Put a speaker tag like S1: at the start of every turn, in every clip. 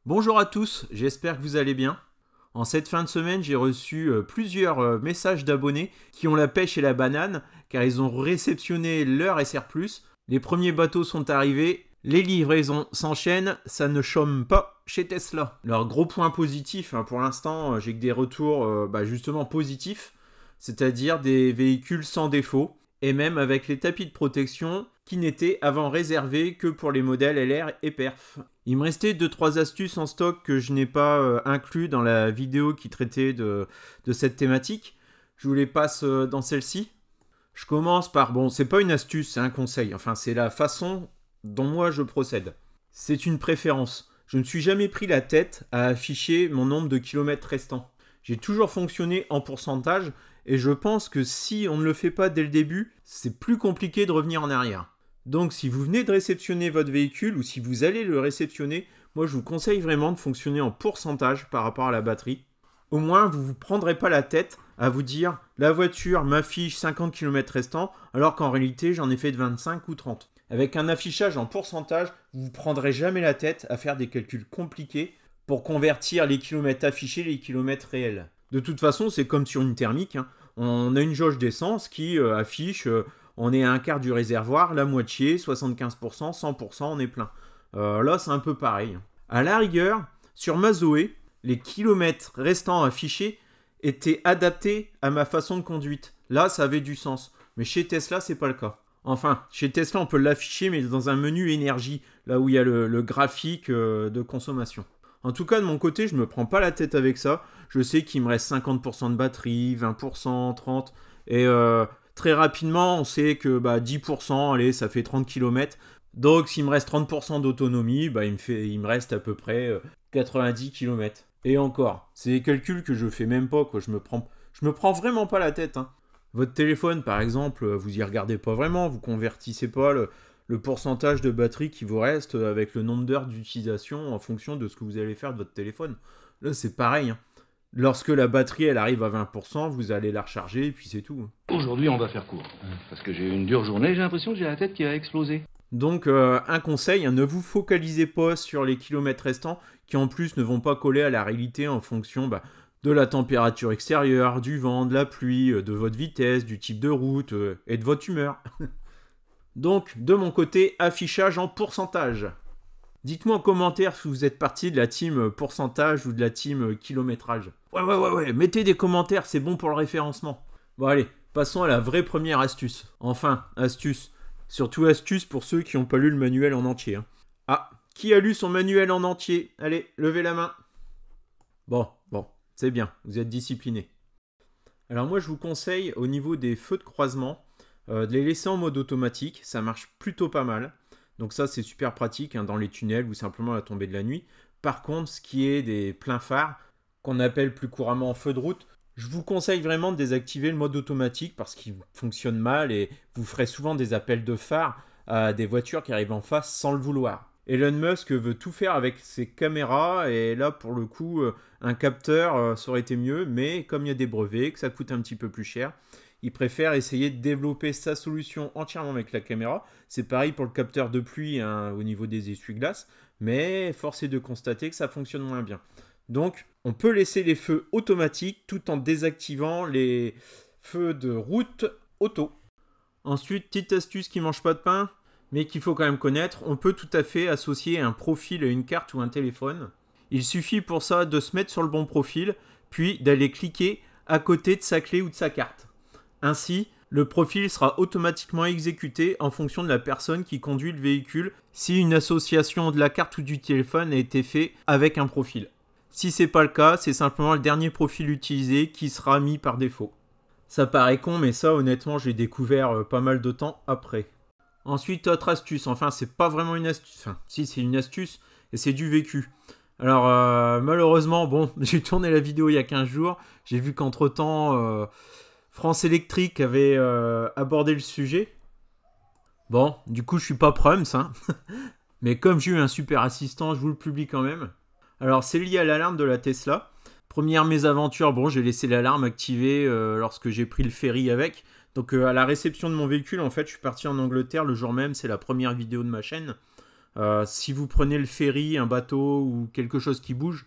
S1: Bonjour à tous, j'espère que vous allez bien. En cette fin de semaine, j'ai reçu plusieurs messages d'abonnés qui ont la pêche et la banane car ils ont réceptionné leur SR+. Les premiers bateaux sont arrivés, les livraisons s'enchaînent, ça ne chôme pas chez Tesla. Alors gros point positif, pour l'instant j'ai que des retours justement positifs, c'est-à-dire des véhicules sans défaut et même avec les tapis de protection qui n'étaient avant réservés que pour les modèles LR et Perf. Il me restait 2-3 astuces en stock que je n'ai pas inclus dans la vidéo qui traitait de cette thématique. Je vous les passe dans celle-ci. Je commence par, c'est pas une astuce, c'est un conseil. Enfin, c'est la façon dont moi je procède. C'est une préférence. Je ne suis jamais pris la tête à afficher mon nombre de kilomètres restants. J'ai toujours fonctionné en pourcentage et je pense que si on ne le fait pas dès le début, c'est plus compliqué de revenir en arrière. Donc si vous venez de réceptionner votre véhicule ou si vous allez le réceptionner, moi je vous conseille vraiment de fonctionner en pourcentage par rapport à la batterie. Au moins vous ne vous prendrez pas la tête à vous dire la voiture m'affiche 50 km restants alors qu'en réalité j'en ai fait de 25 ou 30. Avec un affichage en pourcentage, vous ne vous prendrez jamais la tête à faire des calculs compliqués pour convertir les kilomètres affichés les kilomètres réels. De toute façon c'est comme sur une thermique, on a une jauge d'essence qui affiche... on est à un quart du réservoir, la moitié, 75%, 100%, on est plein. Là, c'est un peu pareil. À la rigueur, sur ma Zoé, les kilomètres restants affichés étaient adaptés à ma façon de conduite. Là, ça avait du sens. Mais chez Tesla, c'est pas le cas. Enfin, chez Tesla, on peut l'afficher, mais dans un menu énergie, là où il y a le graphique de consommation. En tout cas, de mon côté, je me prends pas la tête avec ça. Je sais qu'il me reste 50% de batterie, 20%, 30%, et... très rapidement, on sait que 10%, allez, ça fait 30 km. Donc, s'il me reste 30% d'autonomie, il me reste à peu près 90 km. Et encore, c'est des calculs que je fais même pas, quoi. Je me prends vraiment pas la tête. Votre téléphone, par exemple, vous y regardez pas vraiment, vous convertissez pas le pourcentage de batterie qui vous reste avec le nombre d'heures d'utilisation en fonction de ce que vous allez faire de votre téléphone. Là, c'est pareil. Lorsque la batterie elle arrive à 20%, vous allez la recharger et puis c'est tout.
S2: Aujourd'hui, on va faire court. Parce que j'ai eu une dure journée, j'ai l'impression que j'ai la tête qui a explosé.
S1: Donc, un conseil, ne vous focalisez pas sur les kilomètres restants qui en plus ne vont pas coller à la réalité en fonction de la température extérieure, du vent, de la pluie, de votre vitesse, du type de route et de votre humeur. Donc, de mon côté, affichage en pourcentage. Dites-moi en commentaire si vous êtes parti de la team pourcentage ou de la team kilométrage. Ouais, mettez des commentaires, c'est bon pour le référencement. Bon allez, passons à la vraie première astuce. Enfin, astuce. Surtout astuce pour ceux qui n'ont pas lu le manuel en entier. Ah, qui a lu son manuel en entier? Allez, levez la main. Bon, c'est bien, vous êtes disciplinés. Alors moi je vous conseille au niveau des feux de croisement de les laisser en mode automatique, ça marche plutôt pas mal. Donc ça, c'est super pratique dans les tunnels ou simplement à la tombée de la nuit. Par contre, ce qui est des pleins phares, qu'on appelle plus couramment feu de route, je vous conseille vraiment de désactiver le mode automatique parce qu'il fonctionne mal et vous ferez souvent des appels de phare à des voitures qui arrivent en face sans le vouloir. Elon Musk veut tout faire avec ses caméras et là, pour le coup, un capteur, ça aurait été mieux. Mais comme il y a des brevets, que ça coûte un petit peu plus cher, il préfère essayer de développer sa solution entièrement avec la caméra. C'est pareil pour le capteur de pluie au niveau des essuie-glaces, mais force est de constater que ça fonctionne moins bien. Donc, on peut laisser les feux automatiques tout en désactivant les feux de route auto. Ensuite, petite astuce qui ne mange pas de pain, mais qu'il faut quand même connaître, on peut tout à fait associer un profil à une carte ou un téléphone. Il suffit pour ça de se mettre sur le bon profil, puis d'aller cliquer à côté de sa clé ou de sa carte. Ainsi, le profil sera automatiquement exécuté en fonction de la personne qui conduit le véhicule si une association de la carte ou du téléphone a été faite avec un profil. Si ce n'est pas le cas, c'est simplement le dernier profil utilisé qui sera mis par défaut. Ça paraît con, mais ça honnêtement j'ai découvert pas mal de temps après. Ensuite, autre astuce, enfin c'est pas vraiment une astuce, enfin si c'est une astuce et c'est du vécu. Alors malheureusement, j'ai tourné la vidéo il y a 15 jours, j'ai vu qu'entre temps... France Électrique avait abordé le sujet. Bon, du coup, je suis pas prums, mais comme j'ai eu un super assistant, je vous le publie quand même. Alors, c'est lié à l'alarme de la Tesla. Première mésaventure, j'ai laissé l'alarme activée lorsque j'ai pris le ferry avec. Donc, à la réception de mon véhicule, en fait, je suis parti en Angleterre le jour même. C'est la première vidéo de ma chaîne. Si vous prenez le ferry, un bateau ou quelque chose qui bouge,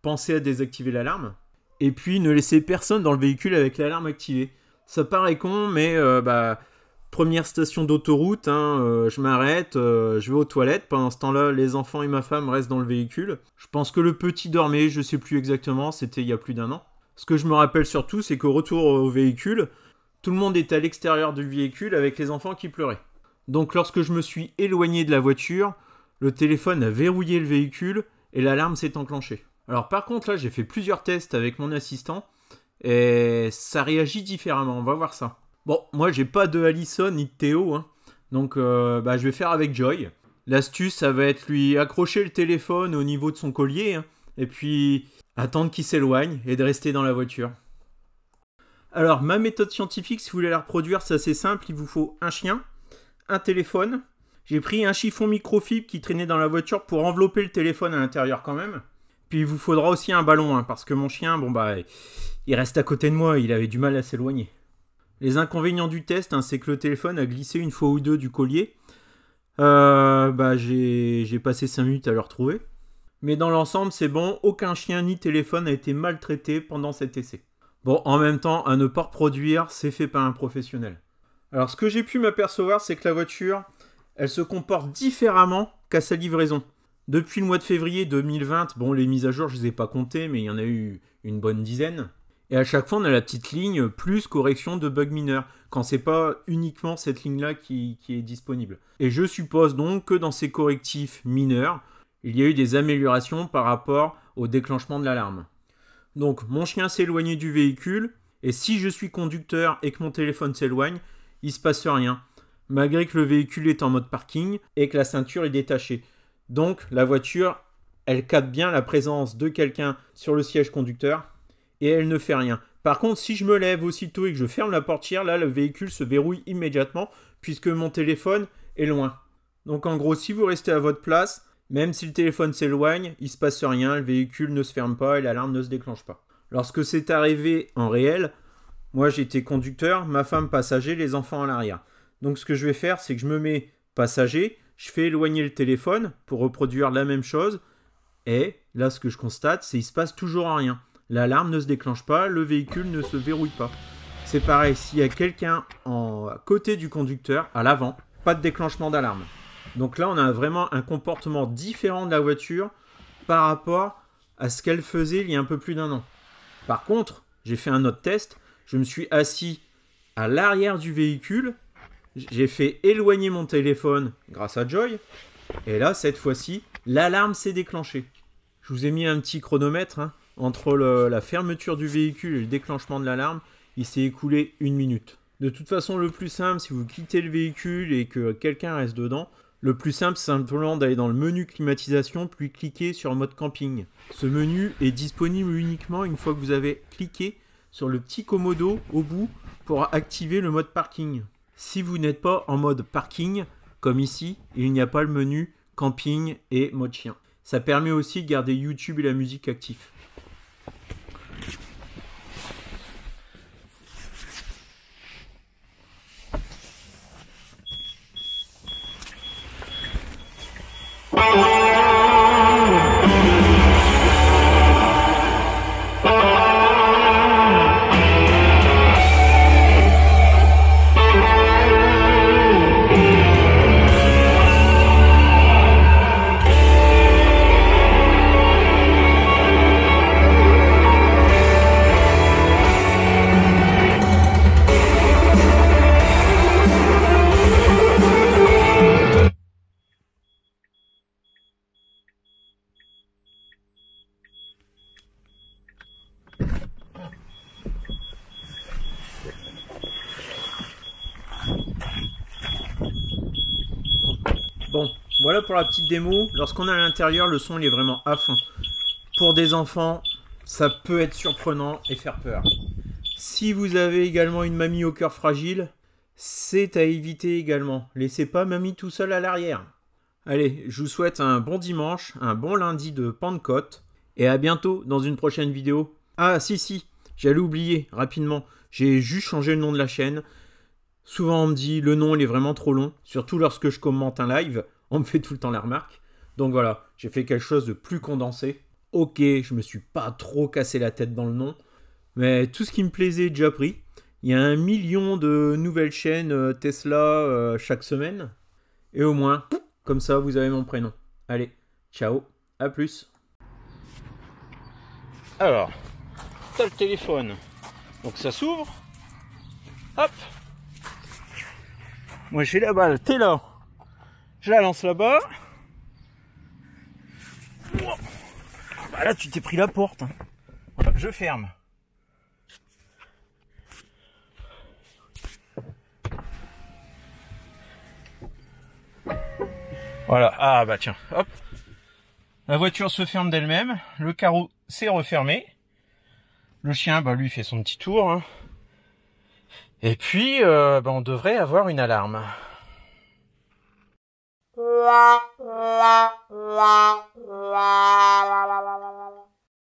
S1: pensez à désactiver l'alarme. Et puis, ne laissez personne dans le véhicule avec l'alarme activée. Ça paraît con, mais première station d'autoroute, je m'arrête, je vais aux toilettes. Pendant ce temps-là, les enfants et ma femme restent dans le véhicule. Je pense que le petit dormait, je sais plus exactement, c'était il y a plus d'1 an. Ce que je me rappelle surtout, c'est qu'au retour au véhicule, tout le monde était à l'extérieur du véhicule avec les enfants qui pleuraient. Donc lorsque je me suis éloigné de la voiture, le téléphone a verrouillé le véhicule et l'alarme s'est enclenchée. Alors par contre là, j'ai fait plusieurs tests avec mon assistant et ça réagit différemment, on va voir ça. Bon, moi j'ai pas de Allison ni de Théo, donc je vais faire avec Joy. L'astuce, ça va être lui accrocher le téléphone au niveau de son collier, et puis attendre qu'il s'éloigne et de rester dans la voiture. Alors ma méthode scientifique, si vous voulez la reproduire, c'est assez simple, il vous faut un chien, un téléphone. J'ai pris un chiffon microfibre qui traînait dans la voiture pour envelopper le téléphone à l'intérieur quand même. Puis il vous faudra aussi un ballon, parce que mon chien, il reste à côté de moi, il avait du mal à s'éloigner. Les inconvénients du test, c'est que le téléphone a glissé une fois ou deux du collier. J'ai passé 5 minutes à le retrouver. Mais dans l'ensemble, c'est bon, aucun chien ni téléphone n'a été maltraité pendant cet essai. Bon, en même temps, à ne pas reproduire, c'est fait par un professionnel. Alors, ce que j'ai pu m'apercevoir, c'est que la voiture, elle se comporte différemment qu'à sa livraison. Depuis le mois de février 2020, les mises à jour, je ne les ai pas comptées, mais il y en a eu une bonne dizaine. Et à chaque fois, on a la petite ligne plus correction de bugs mineurs, quand c'est pas uniquement cette ligne-là qui est disponible. Et je suppose donc que dans ces correctifs mineurs, il y a eu des améliorations par rapport au déclenchement de l'alarme. Donc, mon chien s'est éloigné du véhicule, et si je suis conducteur et que mon téléphone s'éloigne, il se passe rien, malgré que le véhicule est en mode parking et que la ceinture est détachée. Donc, la voiture, elle capte bien la présence de quelqu'un sur le siège conducteur, et elle ne fait rien. Par contre, si je me lève aussitôt et que je ferme la portière, là, le véhicule se verrouille immédiatement, puisque mon téléphone est loin. Donc, en gros, si vous restez à votre place, même si le téléphone s'éloigne, il ne se passe rien, le véhicule ne se ferme pas et l'alarme ne se déclenche pas. Lorsque c'est arrivé en réel, moi j'étais conducteur, ma femme passager, les enfants à l'arrière. Donc ce que je vais faire, c'est que je me mets passager, je fais éloigner le téléphone pour reproduire la même chose, et là ce que je constate, c'est qu'il ne se passe toujours rien. L'alarme ne se déclenche pas, le véhicule ne se verrouille pas. C'est pareil, s'il y a quelqu'un à côté du conducteur, à l'avant, pas de déclenchement d'alarme. Donc là, on a vraiment un comportement différent de la voiture par rapport à ce qu'elle faisait il y a un peu plus d'1 an. Par contre, j'ai fait un autre test. Je me suis assis à l'arrière du véhicule. J'ai fait éloigner mon téléphone grâce à Joy. Et là, cette fois-ci, l'alarme s'est déclenchée. Je vous ai mis un petit chronomètre. Entre la fermeture du véhicule et le déclenchement de l'alarme, il s'est écoulé 1 minute. De toute façon, le plus simple, si vous quittez le véhicule et que quelqu'un reste dedans, le plus simple, c'est simplement d'aller dans le menu climatisation, puis cliquer sur mode camping. Ce menu est disponible uniquement une fois que vous avez cliqué sur le petit commodo au bout pour activer le mode parking. Si vous n'êtes pas en mode parking, comme ici, il n'y a pas le menu camping et mode chien. Ça permet aussi de garder YouTube et la musique actifs. Bon, voilà pour la petite démo. Lorsqu'on est à l'intérieur, le son il est vraiment à fond. Pour des enfants, ça peut être surprenant et faire peur. Si vous avez également une mamie au cœur fragile, c'est à éviter également. Laissez pas mamie tout seul à l'arrière. Allez, je vous souhaite un bon dimanche, un bon lundi de Pentecôte, et à bientôt dans une prochaine vidéo. Ah si, j'allais oublier rapidement, j'ai juste changé le nom de la chaîne. Souvent on me dit le nom il est vraiment trop long, surtout lorsque je commente un live. On me fait tout le temps la remarque. Donc voilà, j'ai fait quelque chose de plus condensé. Ok, je me suis pas trop cassé la tête dans le nom, mais tout ce qui me plaisait est déjà pris. Il y a 1 million de nouvelles chaînes Tesla chaque semaine. Et au moins, comme ça, vous avez mon prénom. Allez, ciao, à plus. Alors, t'as le téléphone. Donc ça s'ouvre. Hop. Moi j'ai la balle, t'es là. Je la lance là-bas. Bah là tu t'es pris la porte. Voilà, je ferme. Voilà, ah bah tiens, hop. La voiture se ferme d'elle-même, le carreau s'est refermé. Le chien, bah lui fait son petit tour. Hein. Et puis, bah, on devrait avoir une alarme. La la la la la